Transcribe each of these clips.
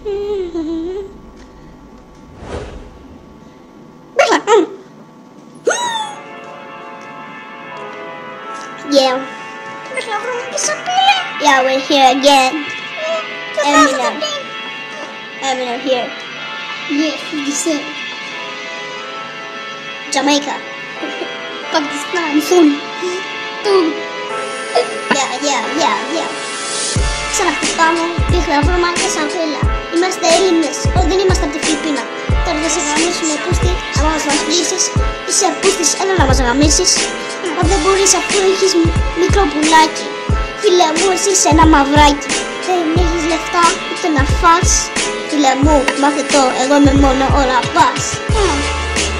Yeah. Yeah, we're here again. Eminem here. Yeah, 57. Jamaica. Pakistan soon. Yeah. Ξαναχτυπάμε, δίχλα βρώμα και σαν φύλλα. Είμαστε Έλληνες, δεν είμαστε από τη Φιλιππίνα. Τώρα θα σε γαμίσουμε πούστη, άμα μας βασιλίσεις. Είσαι πούστης, έλα να μας γαμίσεις. Μα δεν μπορείς αφού έχεις μικρό πουλάκι. Φίλε μου, εσύ είσαι ένα μαυράκι. Δεν έχεις λεφτά ούτε να φας. Φίλε μου, μάθε το, εγώ είμαι μόνο ο ραπάς.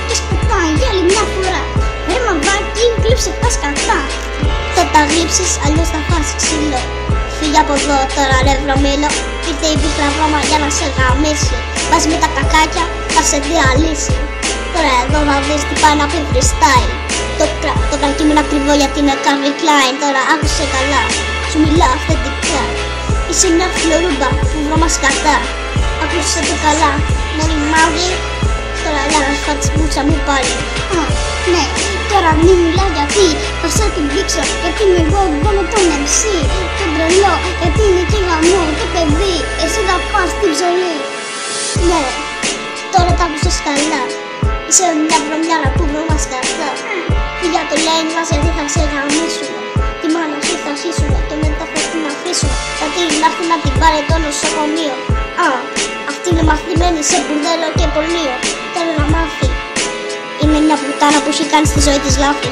Και σπετάει για άλλη μια φορά. Ρε μαυράκι, γλύψε τα σκατά. Θα τα γλύψεις, αλλιώς θα φας ξύλο. Φύγε από εδώ τώρα ρε βρωμίλο. Ήρθε η πίχλα βρώμα για να σε γαμίσει. Μαζί με τα κακάκια θα σε διαλύσει. Τώρα εδώ θα δεις τι πάει να πει freestyle. Το κακί μου είναι ακριβό γιατί είναι Calvin Klein. Τώρα άκουσε καλά, σου μιλάω αυθεντικά. Είσαι μια φλωρούμπα που βρώμα σκατά. Άκουσε το καλά, μόλι μαύρη. Τώρα έλα να σου φάτεις μπούτσα μου πάλι. Ναι, τώρα μη μιλάς γιατί θα σε την πήξω. Γιατί είμαι εγώ με τον MC. Τον τρελό, γιατί είναι και γαμό το παιδί. Εσύ θα πας την ψωλή. Ναι, τώρα τα άκουσες καλά. Είσαι μια βρωμιάρα που βρώμα σκατά. Για το λένε μας γιατί θα σε γαμίσουμε. Τη μάνα σου θα χύσουμε και μετά θα την αφήσουμε. Γιατί να έρθει να την πάρει το νοσοκομείο. Αυτή είναι μαθημένη σε μπουρδέλο και πορνείο. Θέλω να μάθει. Είναι μια πουτάνα που έχει κάνει στη ζωή της λάθη.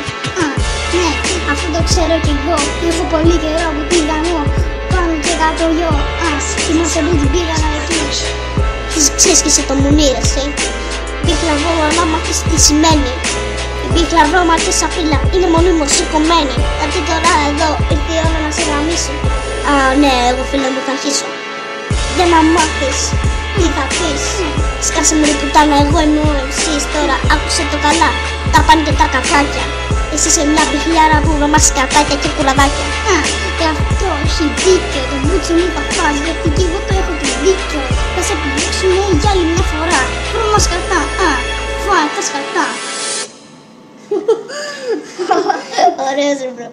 Ναι, αυτό το ξέρω κι εγώ. Έχω πολύ καιρό που την γαμώ. Πάνω και κάτω γιο. Θυμάσαι που την πήγανα εκεί. Ξέρεις και σε το μουνί εσύ. Πίχλα βρώμα να μάθεις τι σημαίνει. Η πίχλα βρώμα και σαφίλα είναι μονίμως σηκωμένη. Γιατί τώρα εδώ ήρθε η ώρα να σε γαμίσω. Ναι, εγώ φίλε μου θα αρχίσω. Για να μάθεις τι θα πεις. Σκάσε με πουτάνα, εγώ είμαι ο MC's. Τώρα άκουσε το καλά, τα πάνε και τα κακάκια. Εσύ είσαι μια πιχλιάρα που βρωμάς σκατάκια και κουραδάκια. Και αυτό έχει δίκιο, το μπούτσι μου θα φας. Γιατί και εγώ το έχω το δίκιο. Θα σε επιδείξουμε για άλλη μια φορά. Βρώμα σκατά, φάει τα σκατά. Ωραίος ρε μπρο.